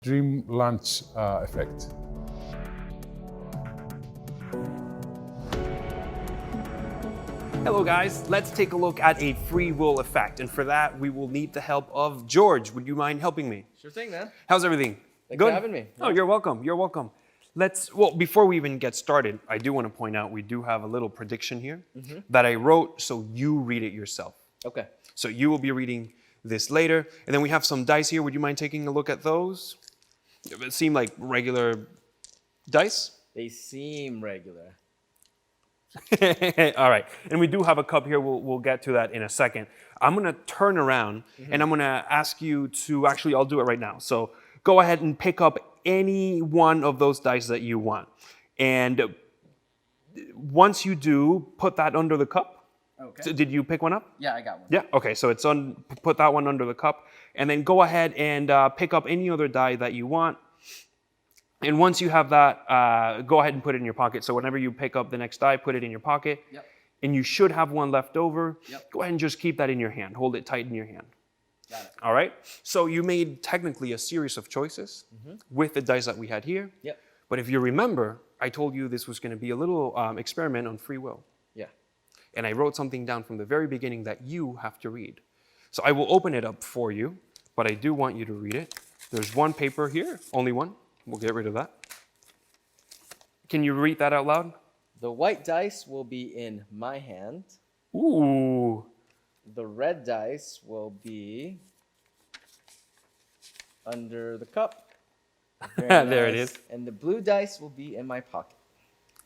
Dream lunch effect. Hello guys, let's take a look at a free will effect, and for that we will need the help of George. Would you mind helping me? Sure thing, man. How's everything? Thanks Good? for having me. Oh, you're welcome. You're welcome. Well, before we even get started, I do want to point out we do have a little prediction here that I wrote so you read it yourself. Okay. So you will be reading this later, and then we have some dice here. Would you mind taking a look at those? It seem like regular dice. They seem regular. All right, and we do have a cup here. We'll get to that in a second. I'm gonna turn around and I'm gonna ask you to actually. I'll do it right now. So go ahead and pick up any one of those dice that you want, and once you do, put that under the cup. Okay. So did you pick one up? Yeah, I got one. Yeah. Okay. So it's on. Put that one under the cup, and then go ahead and pick up any other die that you want. And once you have that, go ahead and put it in your pocket. So whenever you pick up the next die, put it in your pocket. Yep. And you should have one left over. Yep. Go ahead and just keep that in your hand. Hold it tight in your hand. Got it. All right? So you made technically a series of choices with the dice that we had here. Yep. But if you remember, I told you this was going to be a little experiment on free will. Yeah. And I wrote something down from the very beginning that you have to read. So I will open it up for you, but I do want you to read it. There's one paper here, only one. We'll get rid of that. Can you read that out loud? The white dice will be in my hand. Ooh. The red dice will be under the cup. Very There it nice. is. And the blue dice will be in my pocket.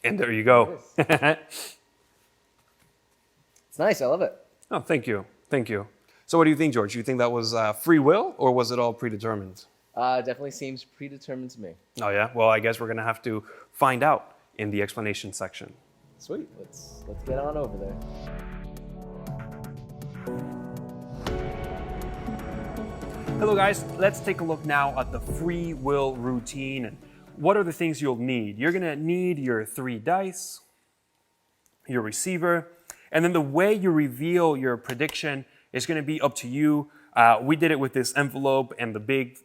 And there you go. It's nice. I love it. Oh, thank you. Thank you. So what do you think, George? You think that was free will or was it all predetermined? Definitely seems predetermined to me. Oh, yeah? Well, I guess we're going to have to find out in the explanation section. Sweet. Let's get on over there. Hello, guys. Let's take a look now at the free will routine. And what are the things you'll need? You're going to need your 3 dice, your receiver, and then the way you reveal your prediction is going to be up to you. We did it with this envelope and the big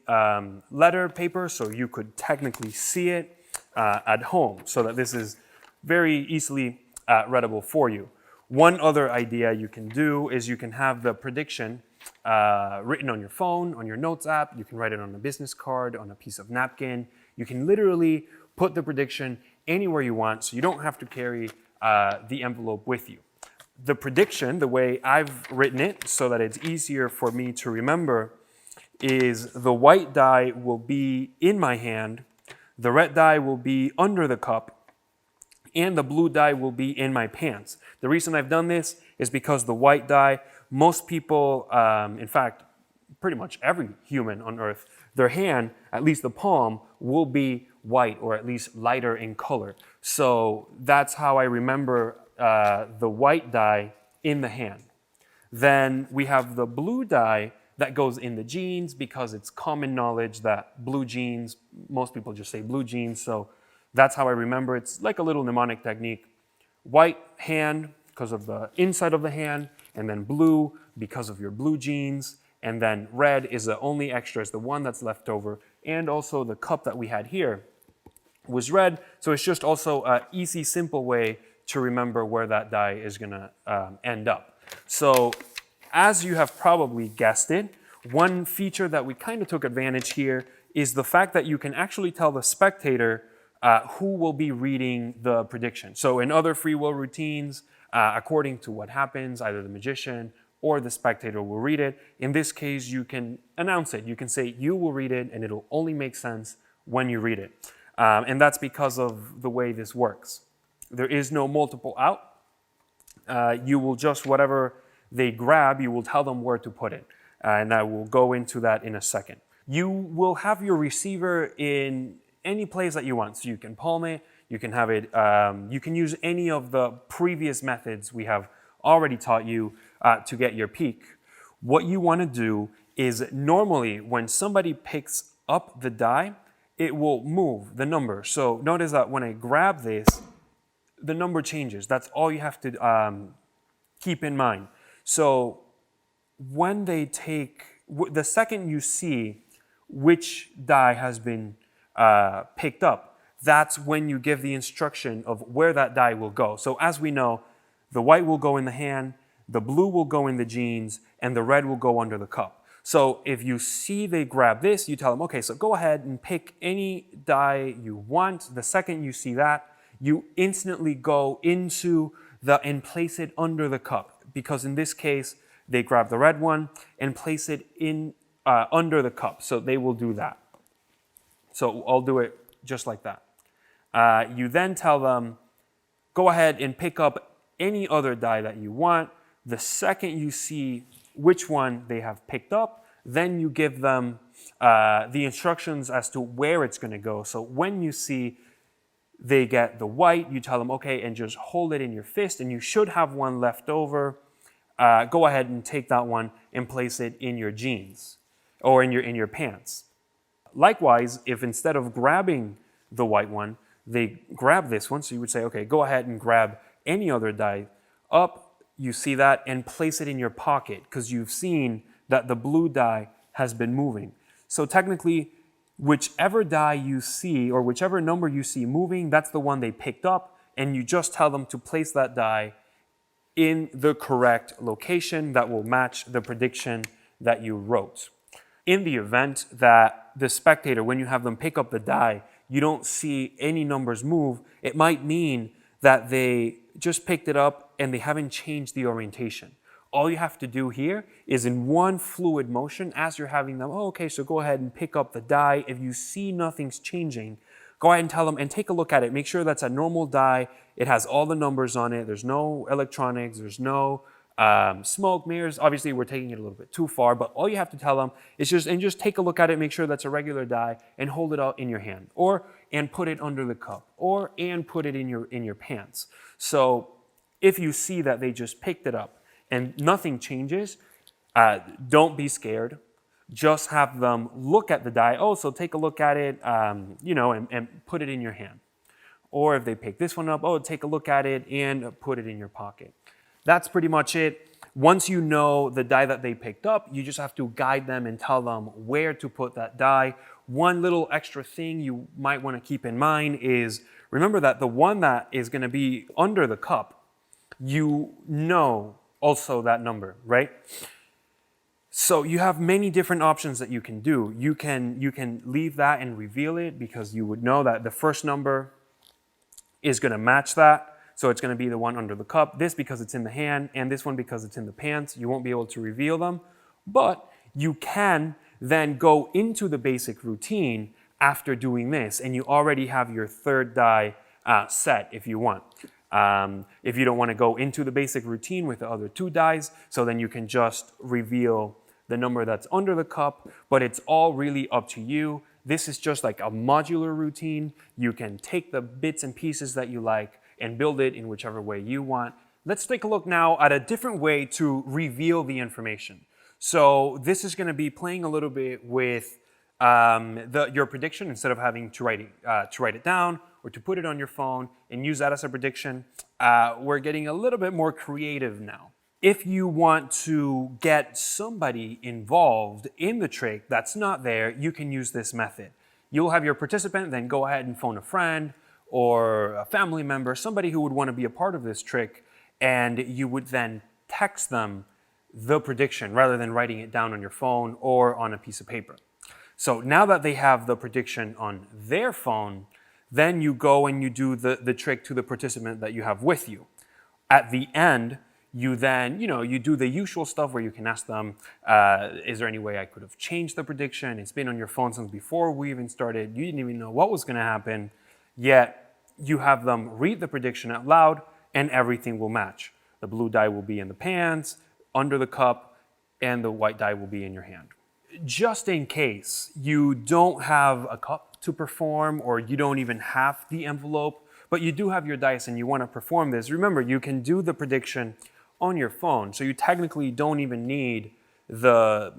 letter paper, so you could technically see it at home, so that this is very easily readable for you. One other idea you can do is you can have the prediction written on your phone, on your notes app. You can write it on a business card, on a piece of napkin. You can literally put the prediction anywhere you want, so you don't have to carry the envelope with you. The prediction, the way I've written it so that it's easier for me to remember, is the white die will be in my hand, the red die will be under the cup, and the blue die will be in my pants. The reason I've done this is because the white die, most people, in fact, pretty much every human on earth, their hand, at least the palm, will be white or at least lighter in color. So that's how I remember the white die in the hand. Then we have the blue die that goes in the jeans because it's common knowledge that blue jeans, most people just say blue jeans, so that's how I remember. It's like a little mnemonic technique. White hand because of the inside of the hand, and then blue because of your blue jeans, and then red is the only extra, is the one that's left over, and also the cup that we had here was red, so it's just also an easy, simple way to remember where that die is going to end up. So as you have probably guessed it, one feature that we kind of took advantage here is the fact that you can actually tell the spectator who will be reading the prediction. So in other free will routines, according to what happens, either the magician or the spectator will read it. In this case, you can announce it. You can say you will read it and it'll only make sense when you read it. And that's because of the way this works. There is no multiple out. You will just, whatever they grab, you will tell them where to put it. And I will go into that in a second. You will have your receiver in any place that you want. So you can palm it, you can have it, you can use any of the previous methods we have already taught you to get your peak. What you want to do is normally when somebody picks up the die, it will move the number. So notice that when I grab this, the number changes. That's all you have to keep in mind. So when they take, the second you see which die has been picked up, that's when you give the instruction of where that die will go. So as we know, the white will go in the hand, the blue will go in the jeans, and the red will go under the cup. So if you see they grab this, you tell them, okay, so go ahead and pick any die you want. The second you see that, you instantly go into and place it under the cup, because in this case, they grab the red one and place it in under the cup. So they will do that. So I'll do it just like that. You then tell them, go ahead and pick up any other die that you want. The second you see which one they have picked up, then you give them the instructions as to where it's going to go. So when you see they get the white, you tell them, okay, and just hold it in your fist, and you should have one left over. Go ahead and take that one and place it in your jeans or in your pants. Likewise, if instead of grabbing the white one, they grab this one, so you would say, okay, go ahead and grab any other die up, you see that, and place it in your pocket, because you've seen that the blue die has been moving. So technically, whichever die you see, or whichever number you see moving, that's the one they picked up, and you just tell them to place that die in the correct location that will match the prediction that you wrote. In the event that the spectator, when you have them pick up the die, you don't see any numbers move, it might mean that they just picked it up and they haven't changed the orientation. All you have to do here is in one fluid motion, as you're having them, oh, okay, so go ahead and pick up the die. If you see nothing's changing, go ahead and tell them and take a look at it. Make sure that's a normal die. It has all the numbers on it. There's no electronics. There's no smoke, mirrors. Obviously, we're taking it a little bit too far, but all you have to tell them is just take a look at it, make sure that's a regular die, and hold it out in your hand, and put it under the cup, and put it in your pants. So if you see that they just picked it up and nothing changes, don't be scared. Just have them look at the die. Oh, so take a look at it, and put it in your hand. Or if they pick this one up, oh, take a look at it and put it in your pocket. That's pretty much it. Once you know the die that they picked up, you just have to guide them and tell them where to put that die. One little extra thing you might want to keep in mind is, remember that the one that is going to be under the cup, you know also that number, right? So you have many different options that you can do. You can leave that and reveal it, because you would know that the first number is going to match that. So it's going to be the one under the cup, this because it's in the hand, and this one because it's in the pants. You won't be able to reveal them, but you can then go into the basic routine after doing this, and you already have your third die set if you want. If you don't want to go into the basic routine with the other two dies, so then you can just reveal the number that's under the cup, but it's all really up to you. This is just like a modular routine. You can take the bits and pieces that you like and build it in whichever way you want. Let's take a look now at a different way to reveal the information. So this is going to be playing a little bit with your prediction, instead of having to write it down or to put it on your phone and use that as a prediction. We're getting a little bit more creative now. If you want to get somebody involved in the trick that's not there, you can use this method. You'll have your participant, then go ahead and phone a friend or a family member, somebody who would want to be a part of this trick, and you would then text them the prediction rather than writing it down on your phone or on a piece of paper. So now that they have the prediction on their phone, then you go and you do the trick to the participant that you have with you. At the end, you then, you do the usual stuff where you can ask them, is there any way I could have changed the prediction? It's been on your phone since before we even started. You didn't even know what was going to happen. Yet you have them read the prediction out loud, and everything will match. The blue die will be in the pants, under the cup, and the white die will be in your hand. Just in case you don't have a cup to perform, or you don't even have the envelope, but you do have your dice and you want to perform this, remember, you can do the prediction on your phone, so you technically don't even need the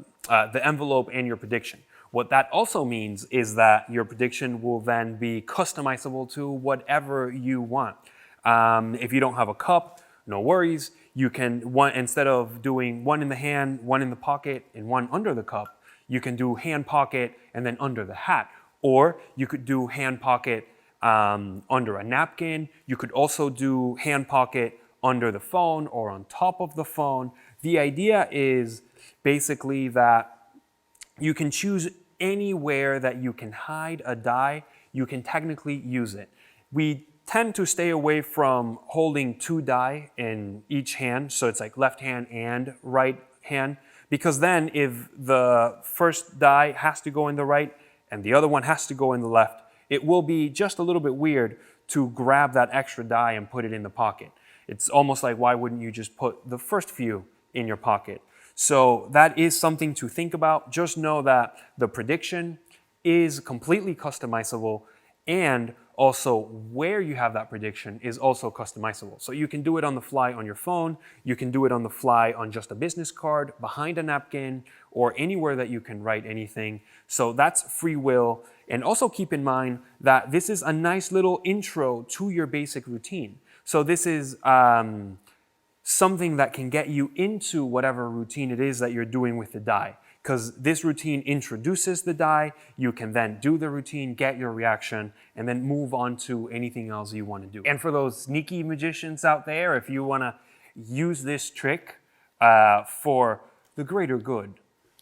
envelope and your prediction. What that also means is that your prediction will then be customizable to whatever you want. If you don't have a cup, no worries. You can, instead of doing one in the hand, one in the pocket, and one under the cup, You can do hand pocket and then under the hat. Or you could do hand pocket under a napkin. You could also do hand pocket under the phone or on top of the phone. The idea is basically that you can choose anywhere that you can hide a die, you can technically use it. We tend to stay away from holding 2 die in each hand, so it's like left hand and right hand, because then if the first die has to go in the right and the other one has to go in the left, it will be just a little bit weird to grab that extra die and put it in the pocket. It's almost like, why wouldn't you just put the first few in your pocket? So that is something to think about. Just know that the prediction is completely customizable, and also where you have that prediction is also customizable. So you can do it on the fly on your phone, you can do it on the fly on just a business card, behind a napkin, or anywhere that you can write anything. So that's free will. And also keep in mind that this is a nice little intro to your basic routine. So this is something that can get you into whatever routine it is that you're doing with the die. Because this routine introduces the die, you can then do the routine, get your reaction, and then move on to anything else you want to do. And for those sneaky magicians out there, if you want to use this trick for the greater good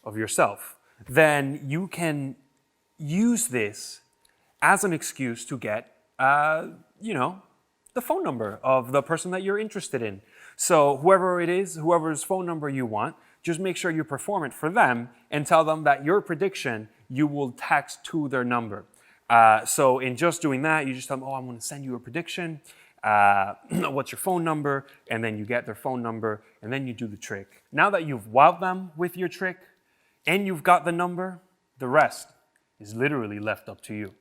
of yourself, then you can use this as an excuse to get, the phone number of the person that you're interested in. So whoever it is, whoever's phone number you want, just make sure you perform it for them and tell them that your prediction you will text to their number. So in just doing that, you just tell them, oh, I'm going to send you a prediction. What's your phone number? And then you get their phone number and then you do the trick. Now that you've wowed them with your trick and you've got the number, the rest is literally left up to you.